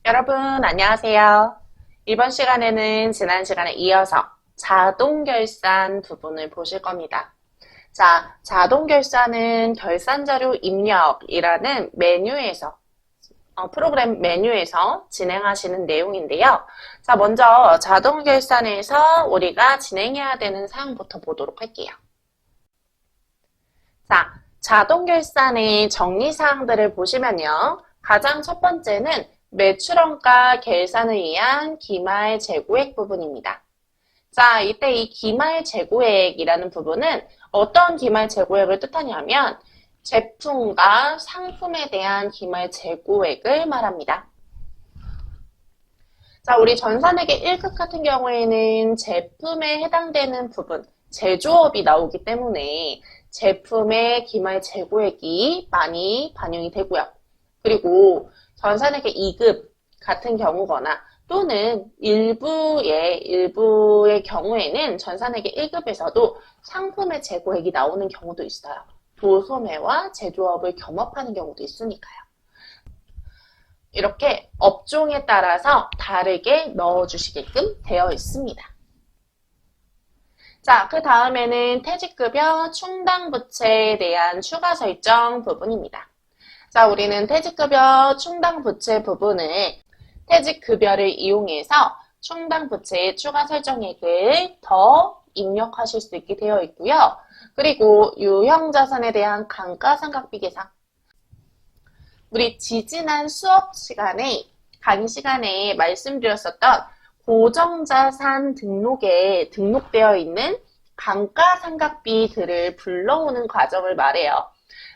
여러분, 안녕하세요. 이번 시간에는 지난 시간에 이어서 자동결산 부분을 보실 겁니다. 자, 자동결산은 결산자료 입력이라는 메뉴에서, 프로그램 메뉴에서 진행하시는 내용인데요. 자, 먼저 자동결산에서 우리가 진행해야 되는 사항부터 보도록 할게요. 자, 자동결산의 정리사항들을 보시면요. 가장 첫 번째는 매출원가 계산을 위한 기말 재고액 부분입니다. 자, 이때 이 기말 재고액이라는 부분은 어떤 기말 재고액을 뜻하냐면 제품과 상품에 대한 기말 재고액을 말합니다. 자, 우리 전산회계 1급 같은 경우에는 제품에 해당되는 부분, 제조업이 나오기 때문에 제품의 기말 재고액이 많이 반영이 되고요. 그리고 전산회계 2급 같은 경우거나 또는 일부의 경우에는 전산회계 1급에서도 상품의 재고액이 나오는 경우도 있어요. 도소매와 제조업을 겸업하는 경우도 있으니까요. 이렇게 업종에 따라서 다르게 넣어주시게끔 되어 있습니다. 자, 그 다음에는 퇴직급여 충당부채에 대한 추가 설정 부분입니다. 자, 우리는 퇴직급여 충당부채 부분을 퇴직급여를 이용해서 충당부채의 추가 설정액을 더 입력하실 수 있게 되어 있고요. 그리고 유형자산에 대한 감가상각비 계산. 우리 지지난 수업 시간에, 강의 시간에 말씀드렸었던 고정자산 등록에 등록되어 있는 감가상각비들을 불러오는 과정을 말해요.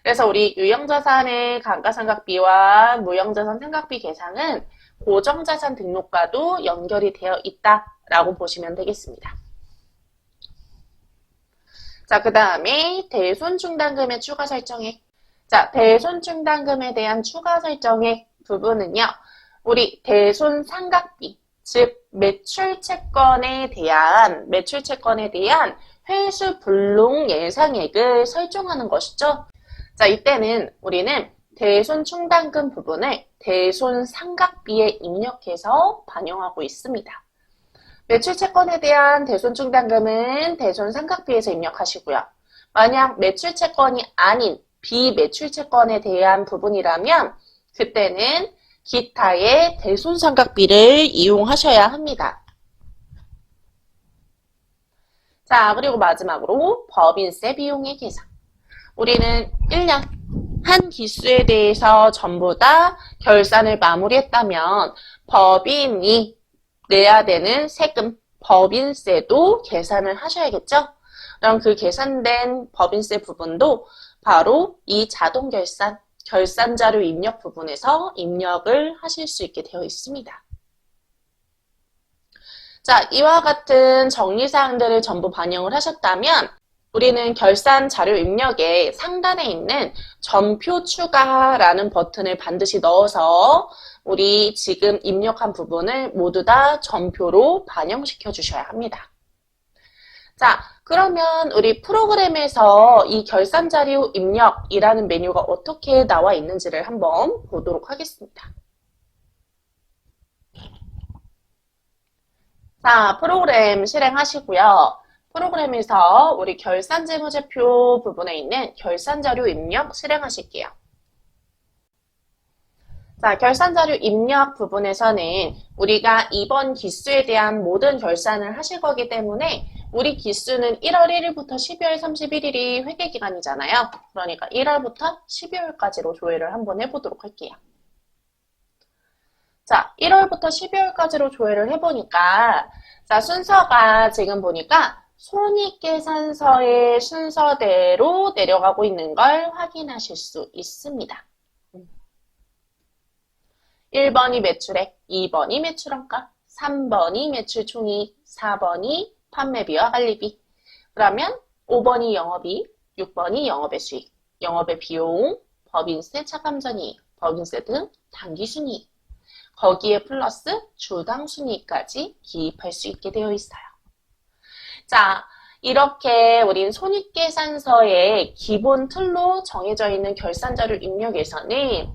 그래서 우리 유형자산의 감가상각비와 무형자산 상각비 계산은 고정자산 등록과도 연결이 되어 있다라고 보시면 되겠습니다. 자, 그 다음에 대손충당금의 추가 설정액. 자, 대손충당금에 대한 추가 설정액 부분은요. 우리 대손상각비, 즉 매출채권에 대한 회수 불능 예상액을 설정하는 것이죠. 자, 이때는 우리는 대손충당금 부분을 대손상각비에 입력해서 반영하고 있습니다. 매출채권에 대한 대손충당금은 대손상각비에서 입력하시고요. 만약 매출채권이 아닌 비매출채권에 대한 부분이라면 그때는 기타의 대손상각비를 이용하셔야 합니다. 자, 그리고 마지막으로 법인세 비용의 계산. 우리는 1년 한 기수에 대해서 전부 다 결산을 마무리했다면 법인이 내야 되는 세금, 법인세도 계산을 하셔야겠죠? 그럼 그 계산된 법인세 부분도 바로 이 자동결산, 결산자료 입력 부분에서 입력을 하실 수 있게 되어 있습니다. 자, 이와 같은 정리사항들을 전부 반영을 하셨다면 우리는 결산 자료 입력에 상단에 있는 전표 추가라는 버튼을 반드시 넣어서 우리 지금 입력한 부분을 모두 다 전표로 반영시켜 주셔야 합니다. 자, 그러면 우리 프로그램에서 이 결산 자료 입력이라는 메뉴가 어떻게 나와 있는지를 한번 보도록 하겠습니다. 자, 프로그램 실행하시고요. 프로그램에서 우리 결산재무제표 부분에 있는 결산자료 입력 실행하실게요. 자, 결산자료 입력 부분에서는 우리가 이번 기수에 대한 모든 결산을 하실 거기 때문에 우리 기수는 1월 1일부터 12월 31일이 회계기간이잖아요. 그러니까 1월부터 12월까지로 조회를 한번 해보도록 할게요. 자, 1월부터 12월까지로 조회를 해보니까 자, 순서가 지금 보니까 손익계산서의 순서대로 내려가고 있는 걸 확인하실 수 있습니다. 1번이 매출액, 2번이 매출원가, 3번이 매출총이익, 4번이 판매비와 관리비. 그러면 5번이 영업이익, 6번이 영업의 수익, 영업의 비용, 법인세, 차감전이익, 법인세 등 당기순이익. 거기에 플러스 주당순이익까지 기입할 수 있게 되어 있어요. 자, 이렇게 우린 손익계산서의 기본 틀로 정해져 있는 결산자료 입력에서는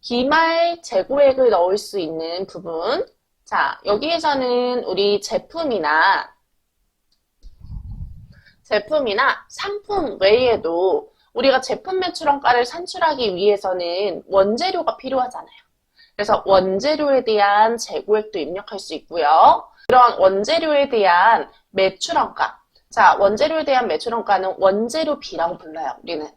기말 재고액을 넣을 수 있는 부분. 자, 여기에서는 우리 제품이나 상품 외에도 우리가 제품 매출원가를 산출하기 위해서는 원재료가 필요하잖아요. 그래서 원재료에 대한 재고액도 입력할 수 있고요. 그런 원재료에 대한 매출원가. 자, 원재료에 대한 매출원가는 원재료 B라고 불러요, 우리는.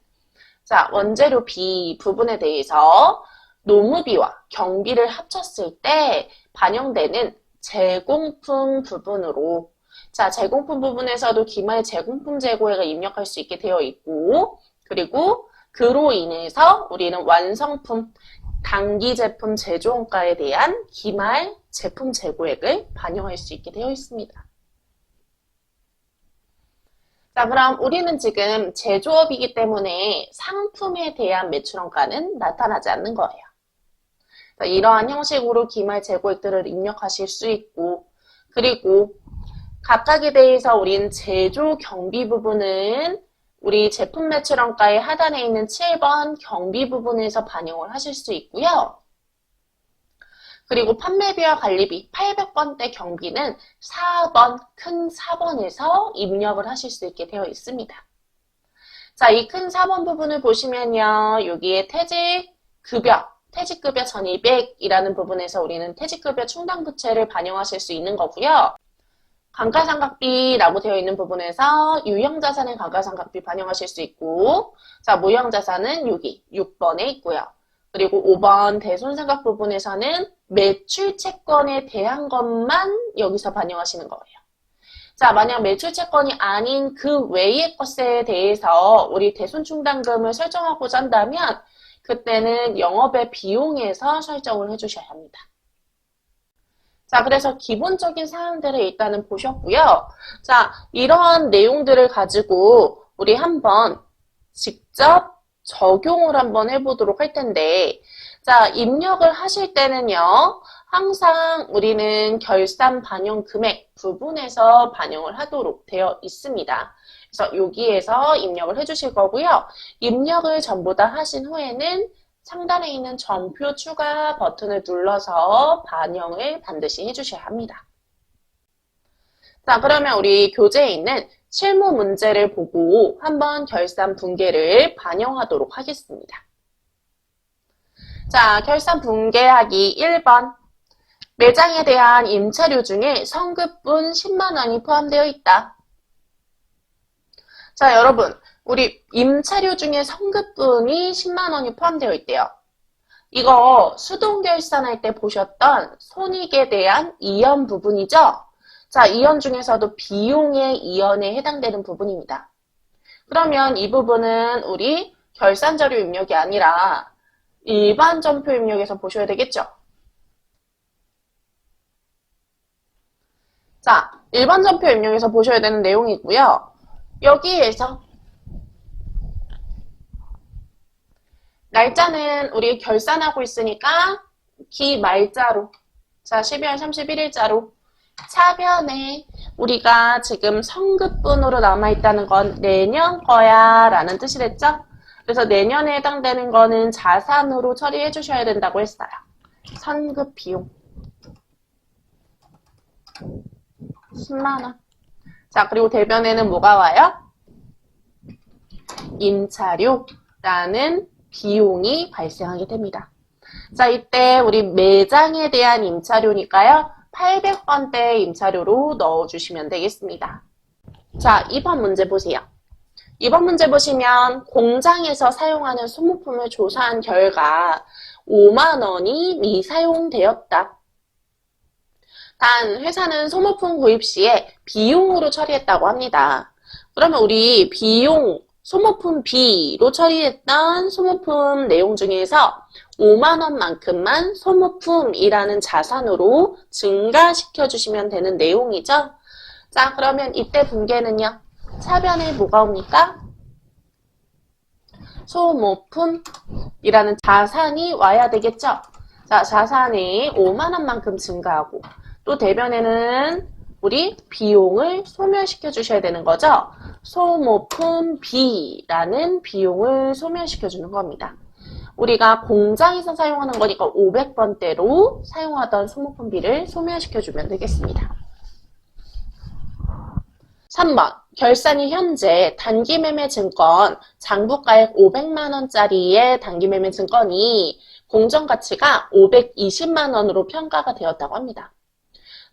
자, 원재료 B 부분에 대해서 노무비와 경비를 합쳤을 때 반영되는 제공품 부분으로, 자, 제공품 부분에서도 기말 제공품 재고액을 입력할 수 있게 되어 있고, 그리고 그로 인해서 우리는 완성품, 단기 제품 제조원가에 대한 기말 제품 재고액을 반영할 수 있게 되어 있습니다. 자, 그럼 우리는 지금 제조업이기 때문에 상품에 대한 매출원가는 나타나지 않는 거예요. 자, 이러한 형식으로 기말 재고액들을 입력하실 수 있고, 그리고 각각에 대해서 우린 제조 경비 부분은 우리 제품 매출원가의 하단에 있는 7번 경비 부분에서 반영을 하실 수 있고요. 그리고 판매비와 관리비 800번대 경비는 4번, 큰 4번에서 입력을 하실 수 있게 되어 있습니다. 자, 이 큰 4번 부분을 보시면요. 여기에 퇴직급여 1200이라는 부분에서 우리는 퇴직급여 충당부채를 반영하실 수 있는 거고요. 감가상각비라고 되어 있는 부분에서 유형자산의 감가상각비 반영하실 수 있고, 자, 무형자산은 여기 6번에 있고요. 그리고 5번 대손상각 부분에서는 매출채권에 대한 것만 여기서 반영하시는 거예요. 자, 만약 매출채권이 아닌 그 외의 것에 대해서 우리 대손충당금을 설정하고자 한다면 그때는 영업의 비용에서 설정을 해주셔야 합니다. 자, 그래서 기본적인 사항들을 일단은 보셨고요. 자, 이러한 내용들을 가지고 우리 한번 직접 적용을 한번 해보도록 할 텐데, 자, 입력을 하실 때는요, 항상 우리는 결산 반영 금액 부분에서 반영을 하도록 되어 있습니다. 그래서 여기에서 입력을 해주실 거고요. 입력을 전부 다 하신 후에는 상단에 있는 전표 추가 버튼을 눌러서 반영을 반드시 해주셔야 합니다. 자, 그러면 우리 교재에 있는 실무 문제를 보고 한번 결산 분계를 반영하도록 하겠습니다. 자, 결산 분계하기 1번. 매장에 대한 임차료 중에 성급분 10만 원이 포함되어 있다. 자, 여러분, 우리 임차료 중에 성급분이 10만 원이 포함되어 있대요. 이거 수동 결산할 때 보셨던 손익에 대한 이연 부분이죠? 자, 이연 중에서도 비용의 이연에 해당되는 부분입니다. 그러면 이 부분은 우리 결산자료 입력이 아니라 일반 전표 입력에서 보셔야 되겠죠? 자, 일반 전표 입력에서 보셔야 되는 내용이고요. 여기에서 날짜는 우리 결산하고 있으니까 기말자로, 자, 12월 31일자로 차변에 우리가 지금 성급분으로 남아있다는 건 내년 거야 라는 뜻이 됐죠? 그래서 내년에 해당되는 거는 자산으로 처리해 주셔야 된다고 했어요. 선급 비용 10만 원. 자, 그리고 대변에는 뭐가 와요? 임차료라는 비용이 발생하게 됩니다. 자, 이때 우리 매장에 대한 임차료니까요. 800번대 임차료로 넣어주시면 되겠습니다. 자, 2번 문제 보세요. 2번 문제 보시면 공장에서 사용하는 소모품을 조사한 결과 5만 원이 미사용되었다. 단 회사는 소모품 구입 시에 비용으로 처리했다고 합니다. 그러면 우리 비용, 소모품 B로 처리했던 소모품 내용 중에서 5만 원만큼만 소모품이라는 자산으로 증가시켜 주시면 되는 내용이죠. 자, 그러면 이때 분계는요. 차변에 뭐가 옵니까? 소모품이라는 자산이 와야 되겠죠. 자, 자산이 5만 원만큼 증가하고 또 대변에는 우리 비용을 소멸시켜 주셔야 되는 거죠. 소모품 B라는 비용을 소멸시켜 주는 겁니다. 우리가 공장에서 사용하는 거니까 500번대로 사용하던 소모품비를 소멸시켜주면 되겠습니다. 3번, 결산이 현재 단기매매증권 장부가액 500만원짜리의 단기매매증권이 공정가치가 520만원으로 평가가 되었다고 합니다.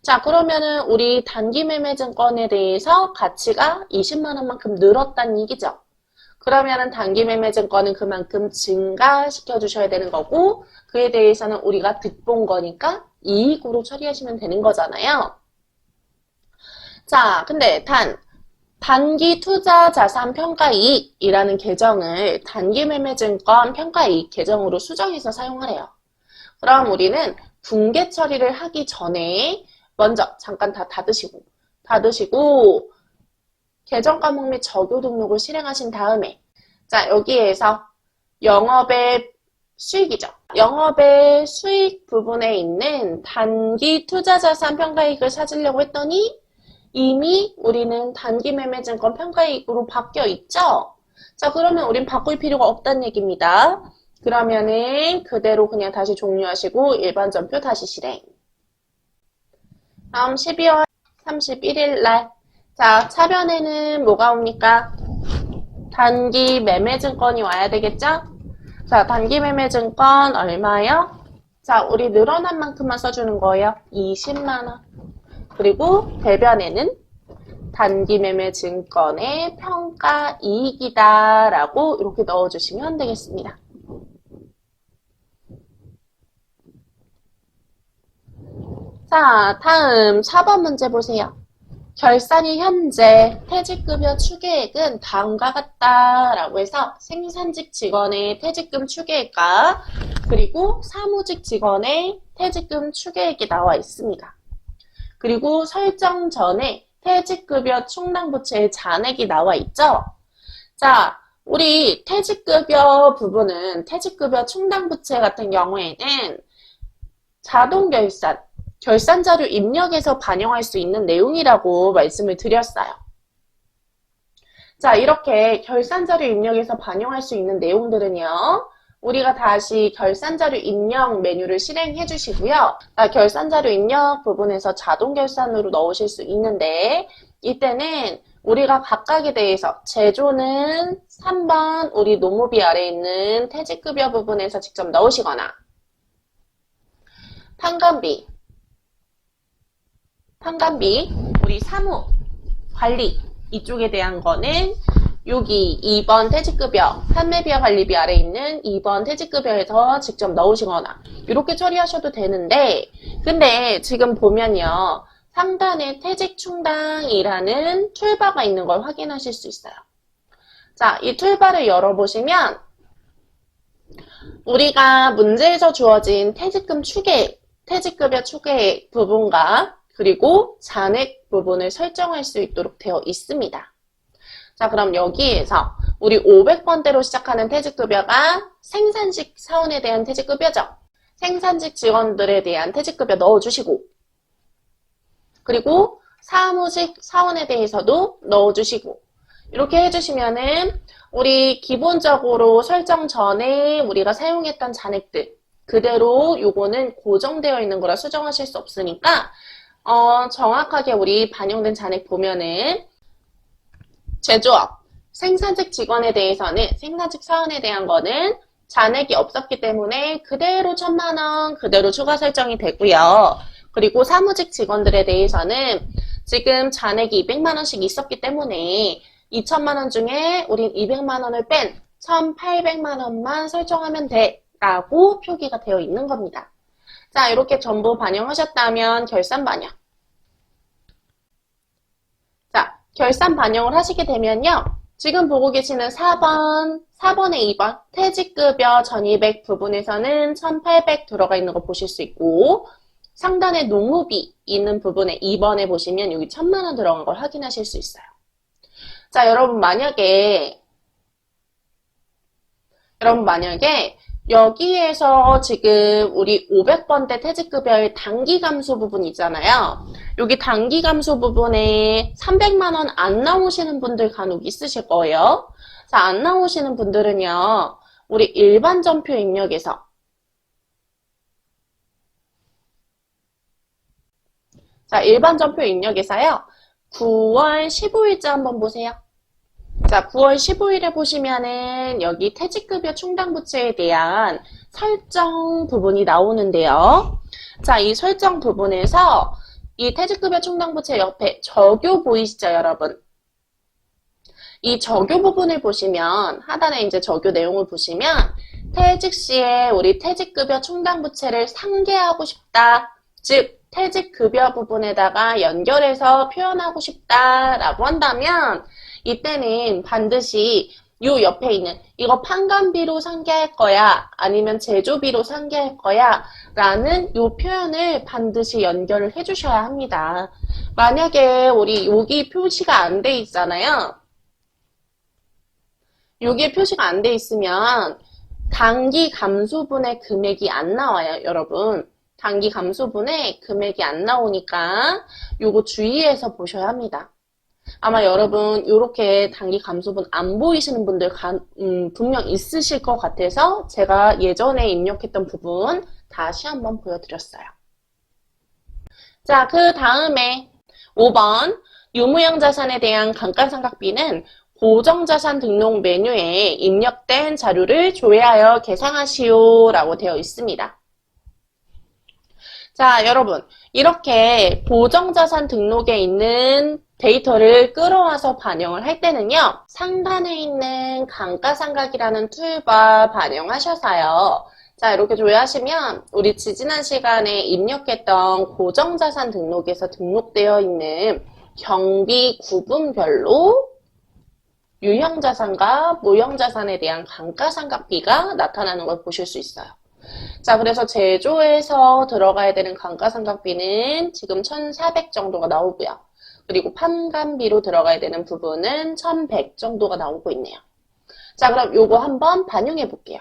자, 그러면은 우리 단기매매증권에 대해서 가치가 20만원만큼 늘었다는 얘기죠. 그러면은 단기매매증권은 그만큼 증가시켜 주셔야 되는 거고, 그에 대해서는 우리가 득본 거니까 이익으로 처리하시면 되는 거잖아요. 자, 근데 단기 투자 자산 평가이익이라는 계정을 단기매매증권 평가이익 계정으로 수정해서 사용하래요. 그럼 우리는 분계 처리를 하기 전에 먼저 잠깐 다 닫으시고 계정 과목 및 적요 등록을 실행하신 다음에, 자, 여기에서 영업의 수익이죠. 영업의 수익 부분에 있는 단기 투자자산 평가이익을 찾으려고 했더니 이미 우리는 단기매매증권 평가이익으로 바뀌어 있죠. 자, 그러면 우린 바꿀 필요가 없다는 얘기입니다. 그러면은 그대로 그냥 다시 종료하시고 일반 전표 다시 실행. 다음 12월 31일 날, 자, 차변에는 뭐가 옵니까? 단기 매매증권이 와야 되겠죠? 자, 단기 매매증권 얼마요? 자, 우리 늘어난 만큼만 써주는 거예요. 20만원. 그리고 대변에는 단기 매매증권의 평가이익이다 라고 이렇게 넣어주시면 되겠습니다. 자, 다음 4번 문제 보세요. 결산이 현재 퇴직급여 추계액은 다음과 같다 라고 해서 생산직 직원의 퇴직금 추계액과 그리고 사무직 직원의 퇴직금 추계액이 나와 있습니다. 그리고 설정 전에 퇴직급여 충당부채의 잔액이 나와 있죠. 자, 우리 퇴직급여 부분은 퇴직급여 충당부채 같은 경우에는 자동결산, 결산자료 입력에서 반영할 수 있는 내용이라고 말씀을 드렸어요. 자, 이렇게 결산자료 입력에서 반영할 수 있는 내용들은요, 우리가 다시 결산자료 입력 메뉴를 실행해 주시고요. 결산자료 입력 부분에서 자동결산으로 넣으실 수 있는데, 이때는 우리가 각각에 대해서 제조는 3번 우리 노무비 아래에 있는 퇴직급여 부분에서 직접 넣으시거나, 판관비, 우리 사무, 관리 이쪽에 대한 거는 여기 2번 퇴직급여, 판매비와 관리비 아래에 있는 2번 퇴직급여에서 직접 넣으시거나 이렇게 처리하셔도 되는데, 근데 지금 보면요, 상단에 퇴직충당이라는 툴바가 있는 걸 확인하실 수 있어요. 자, 이 툴바를 열어보시면 우리가 문제에서 주어진 퇴직금 추계액, 퇴직급여 추계액 부분과 그리고 잔액 부분을 설정할 수 있도록 되어 있습니다. 자, 그럼 여기에서 우리 500번대로 시작하는 퇴직급여가 생산직 사원에 대한 퇴직급여죠. 생산직 직원들에 대한 퇴직급여 넣어주시고, 그리고 사무직 사원에 대해서도 넣어주시고, 이렇게 해주시면은 우리 기본적으로 설정 전에 우리가 사용했던 잔액들 그대로 요거는 고정되어 있는 거라 수정하실 수 없으니까 정확하게 우리 반영된 잔액 보면은 제조업, 생산직 직원에 대해서는 생산직 사원에 대한 거는 잔액이 없었기 때문에 그대로 1000만원 그대로 추가 설정이 되고요. 그리고 사무직 직원들에 대해서는 지금 잔액이 200만원씩 있었기 때문에 2천만원 중에 우린 200만원을 뺀 1800만원만 설정하면 돼 라고 표기가 되어 있는 겁니다. 자, 이렇게 전부 반영하셨다면 결산 반영. 자, 결산 반영을 하시게 되면요. 지금 보고 계시는 4번에 2번 퇴직급여 1200 부분에서는 1800 들어가 있는 거 보실 수 있고, 상단에 노무비 있는 부분에 2번에 보시면 여기 1000만원 들어간 걸 확인하실 수 있어요. 자, 여러분 만약에 여기에서 지금 우리 500번대 퇴직급여의 단기 감소 부분 있잖아요. 여기 단기 감소 부분에 300만원 안 나오시는 분들 간혹 있으실 거예요. 자, 안 나오시는 분들은요, 우리 일반 전표 입력에서 자, 일반 전표 입력에서요. 9월 15일자 한번 보세요. 자, 9월 15일에 보시면은 여기 퇴직급여 충당부채에 대한 설정 부분이 나오는데요. 자, 이 설정 부분에서 이 퇴직급여 충당부채 옆에 적요 보이시죠, 여러분? 이 적요 부분을 보시면 하단에 이제 적요 내용을 보시면 퇴직 시에 우리 퇴직급여 충당부채를 상계하고 싶다. 즉 퇴직급여 부분에다가 연결해서 표현하고 싶다라고 한다면 이때는 반드시 요 옆에 있는 이거 판관비로 상계할 거야 아니면 제조비로 상계할 거야 라는 요 표현을 반드시 연결을 해주셔야 합니다. 만약에 우리 여기 표시가 안 돼 있잖아요. 여기에 표시가 안 돼 있으면 단기 감소분의 금액이 안 나와요, 여러분. 단기 감소분의 금액이 안 나오니까 요거 주의해서 보셔야 합니다. 아마 여러분 이렇게 단기 감소분 안 보이시는 분들 분명 있으실 것 같아서 제가 예전에 입력했던 부분 다시 한번 보여드렸어요. 자, 그 다음에 5번 유무형 자산에 대한 감가상각비는 고정자산 등록 메뉴에 입력된 자료를 조회하여 계상하시오 라고 되어 있습니다. 자, 여러분 이렇게 고정자산 등록에 있는 데이터를 끌어와서 반영을 할 때는요. 상단에 있는 감가상각이라는 툴바 반영하셔서요. 자, 이렇게 조회하시면 우리 지지난 시간에 입력했던 고정자산 등록에서 등록되어 있는 경비 구분별로 유형자산과 무형자산에 대한 감가상각비가 나타나는 걸 보실 수 있어요. 자, 그래서 제조에서 들어가야 되는 감가상각비는 지금 1,400 정도가 나오고요. 그리고 판관비로 들어가야 되는 부분은 1,100 정도가 나오고 있네요. 자, 그럼 요거 한번 반영해 볼게요.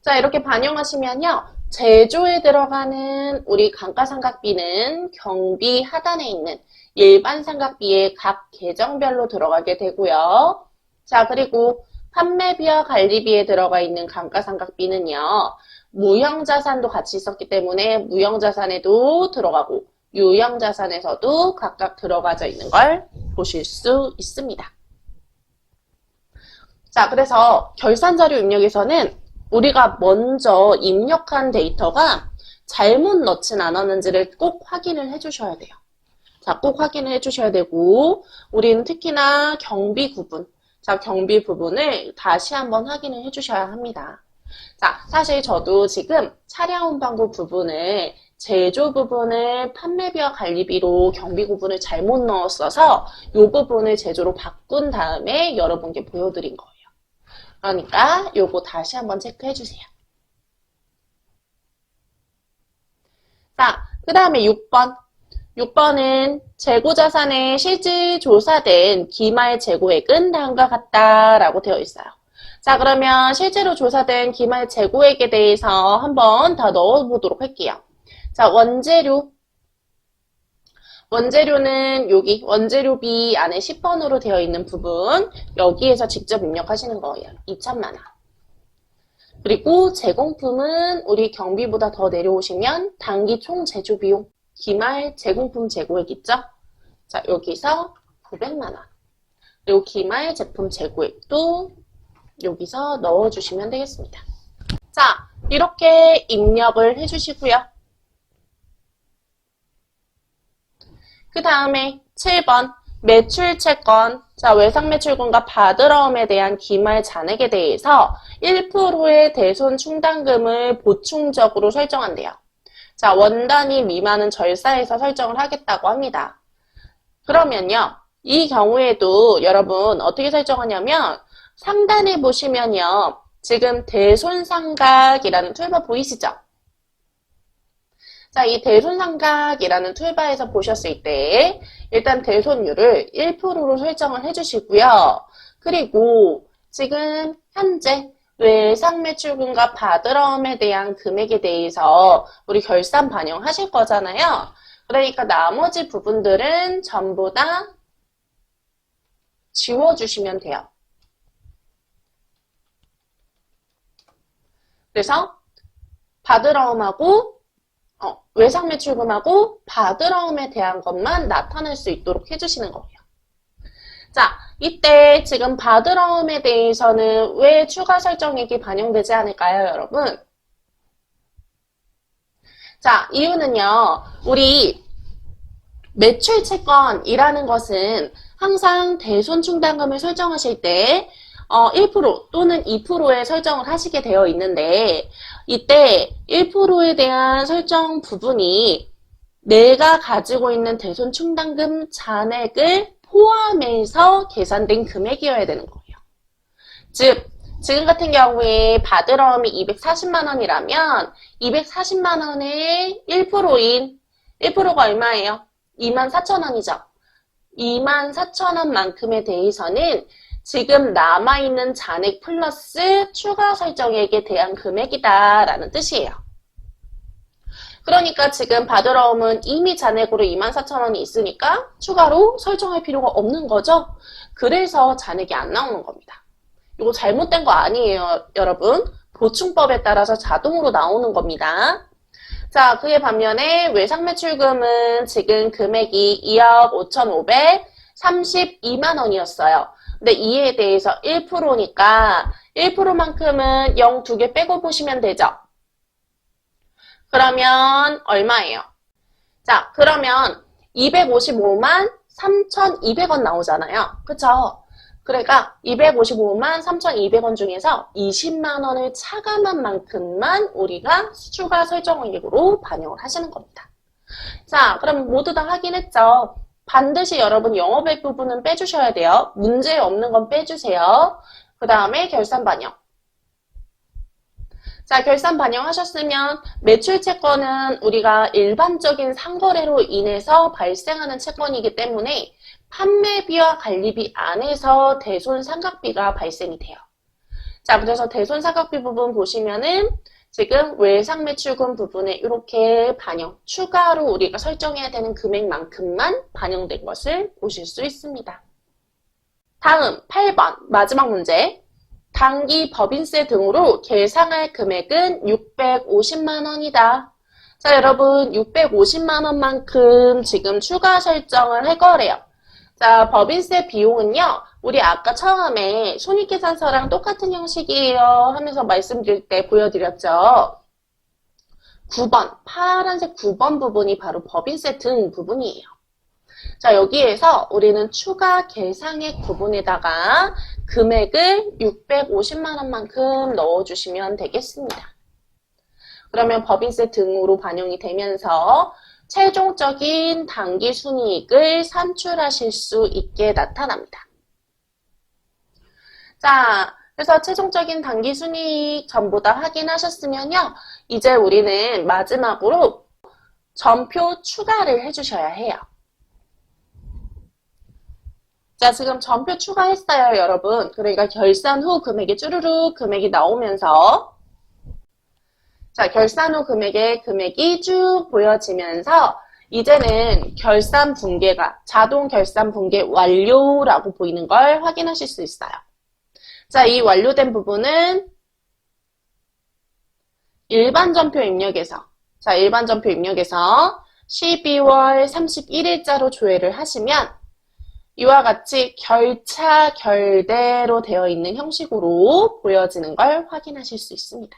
자, 이렇게 반영하시면요. 제조에 들어가는 우리 감가상각비는 경비 하단에 있는 일반 상각비의 각 계정별로 들어가게 되고요. 자, 그리고 판매비와 관리비에 들어가 있는 감가상각비는요. 무형자산도 같이 있었기 때문에 무형자산에도 들어가고 유형자산에서도 각각 들어가져 있는 걸 보실 수 있습니다. 자, 그래서 결산자료 입력에서는 우리가 먼저 입력한 데이터가 잘못 넣진 않았는지를 꼭 확인을 해주셔야 돼요. 자, 꼭 확인을 해주셔야 되고 우리는 특히나 경비 구분, 자, 경비 부분을 다시 한번 확인을 해주셔야 합니다. 자, 사실 저도 지금 차량 운반구 부분을 제조 부분을 판매비와 관리비로 경비 구분을 잘못 넣었어서 이 부분을 제조로 바꾼 다음에 여러분께 보여드린 거예요. 그러니까 요거 다시 한번 체크해 주세요. 자, 그 다음에 6번. 6번은 재고자산에 실질 조사된 기말 재고액은 다음과 같다라고 되어 있어요. 자, 그러면 실제로 조사된 기말 재고액에 대해서 한번 다 넣어보도록 할게요. 자, 원재료는 여기 원재료비 안에 10번으로 되어 있는 부분 여기에서 직접 입력하시는 거예요. 2천만 원. 그리고 제공품은 우리 경비보다 더 내려오시면 단기 총 제조 비용 기말 제공품 재고액 있죠? 자, 여기서 900만 원. 그리고 기말 제품 재고액도 여기서 넣어주시면 되겠습니다. 자, 이렇게 입력을 해주시고요. 그 다음에 7번 매출 채권. 자, 외상 매출금과 바드러움에 대한 기말 잔액에 대해서 1%의 대손 충당금을 보충적으로 설정한대요. 자, 원단위 미만은 절사해서 설정을 하겠다고 합니다. 그러면요, 이 경우에도 여러분 어떻게 설정하냐면 상단에 보시면요, 지금 대손상각이라는 툴바 보이시죠? 자, 이 대손상각이라는 툴바에서 보셨을 때 일단 대손율을 1%로 설정을 해주시고요. 그리고 지금 현재 외상 매출금과 바드러움에 대한 금액에 대해서 우리 결산 반영하실 거잖아요. 그러니까 나머지 부분들은 전부 다 지워주시면 돼요. 그래서 바드러움하고 외상매출금하고 바드러움에 대한 것만 나타낼 수 있도록 해주시는 거예요. 자, 이때 지금 바드러움에 대해서는 왜 추가 설정액이 반영되지 않을까요, 여러분? 자, 이유는요, 우리 매출 채권이라는 것은 항상 대손 충당금을 설정하실 때 1% 또는 2%에 설정을 하시게 되어 있는데 이때 1%에 대한 설정 부분이 내가 가지고 있는 대손 충당금 잔액을 포함해서 계산된 금액이어야 되는 거예요. 즉, 지금 같은 경우에 바드러움이 240만 원이라면 240만 원의 1%인 1%가 얼마예요? 24,000원이죠. 24,000원만큼에 대해서는 지금 남아있는 잔액 플러스 추가 설정액에 대한 금액이다라는 뜻이에요. 그러니까 지금 바드러움은 이미 잔액으로 24,000원이 있으니까 추가로 설정할 필요가 없는 거죠. 그래서 잔액이 안 나오는 겁니다. 이거 잘못된 거 아니에요, 여러분. 보충법에 따라서 자동으로 나오는 겁니다. 자, 그에 반면에 외상매출금은 지금 금액이 2억 5,532만 원이었어요. 근데 이에 대해서 1%니까 1%만큼은 0 2개 빼고 보시면 되죠. 그러면 얼마예요? 자, 그러면 255만 3,200원 나오잖아요. 그쵸? 그러니까 255만 3,200원 중에서 20만 원을 차감한 만큼만 우리가 추가 설정액으로 반영을 하시는 겁니다. 자, 그럼 모두 다 확인했죠? 반드시 여러분 영업외 부분은 빼주셔야 돼요. 문제 없는 건 빼주세요. 그 다음에 결산 반영. 자, 결산 반영하셨으면 매출 채권은 우리가 일반적인 상거래로 인해서 발생하는 채권이기 때문에 판매비와 관리비 안에서 대손상각비가 발생이 돼요. 자, 그래서 대손상각비 부분 보시면은 지금 외상매출금 부분에 이렇게 반영, 추가로 우리가 설정해야 되는 금액만큼만 반영된 것을 보실 수 있습니다. 다음 8번 마지막 문제. 단기 법인세 등으로 계상할 금액은 650만 원이다. 자, 여러분 650만 원만큼 지금 추가 설정을 할 거래요. 자, 법인세 비용은요. 우리 아까 처음에 손익계산서랑 똑같은 형식이에요 하면서 말씀드릴 때 보여드렸죠. 9번, 파란색 9번 부분이 바로 법인세 등 부분이에요. 자, 여기에서 우리는 추가 계상액 부분에다가 금액을 650만 원만큼 넣어주시면 되겠습니다. 그러면 법인세 등으로 반영이 되면서 최종적인 단기 순이익을 산출하실 수 있게 나타납니다. 자, 그래서 최종적인 단기 순이익 전부 다 확인하셨으면요. 이제 우리는 마지막으로 전표 추가를 해주셔야 해요. 자, 지금 전표 추가했어요, 여러분. 그러니까 결산 후 금액이 쭈루룩 금액이 나오면서 자, 결산 후 금액이 쭉 보여지면서 이제는 결산 분계가 자동 결산 분계 완료라고 보이는 걸 확인하실 수 있어요. 자, 이 완료된 부분은 일반 전표 입력에서 12월 31일자로 조회를 하시면 이와 같이 결차 결대로 되어 있는 형식으로 보여지는 걸 확인하실 수 있습니다.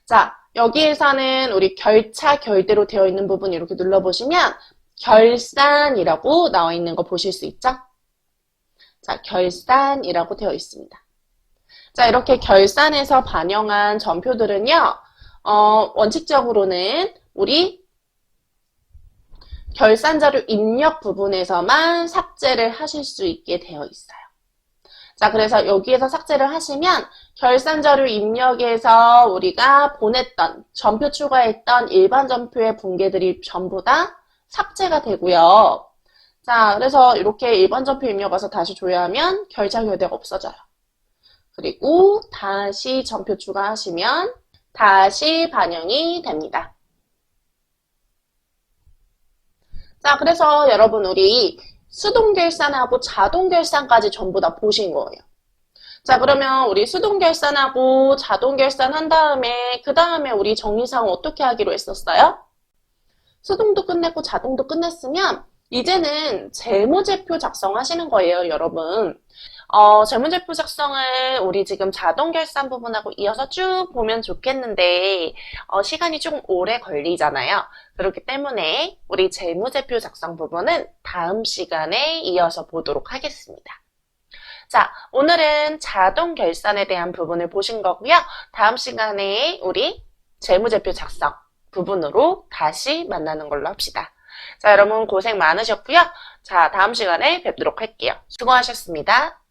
자, 여기에서는 우리 결차 결대로 되어 있는 부분 이렇게 눌러보시면 결산이라고 나와 있는 거 보실 수 있죠? 자, 결산이라고 되어 있습니다. 자, 이렇게 결산에서 반영한 전표들은요, 원칙적으로는 우리 결산자료 입력 부분에서만 삭제를 하실 수 있게 되어 있어요. 자, 그래서 여기에서 삭제를 하시면 결산자료 입력에서 우리가 보냈던, 전표 추가했던 일반 전표의 분계들이 전부 다 삭제가 되고요. 자, 그래서 이렇게 일반 전표 입력 와서 다시 조회하면 결차 결대가 없어져요. 그리고 다시 전표 추가하시면 다시 반영이 됩니다. 자, 그래서 여러분 우리 수동 결산하고 자동 결산까지 전부 다 보신 거예요. 자, 그러면 우리 수동 결산하고 자동 결산 한 다음에 그 다음에 우리 정리사항 어떻게 하기로 했었어요? 수동도 끝냈고 자동도 끝냈으면 이제는 재무제표 작성하시는 거예요, 여러분. 재무제표 작성을 우리 지금 자동 결산 부분하고 이어서 쭉 보면 좋겠는데 시간이 조금 오래 걸리잖아요. 그렇기 때문에 우리 재무제표 작성 부분은 다음 시간에 이어서 보도록 하겠습니다. 자, 오늘은 자동 결산에 대한 부분을 보신 거고요. 다음 시간에 우리 재무제표 작성 부분으로 다시 만나는 걸로 합시다. 자, 여러분 고생 많으셨고요. 자, 다음 시간에 뵙도록 할게요. 수고하셨습니다.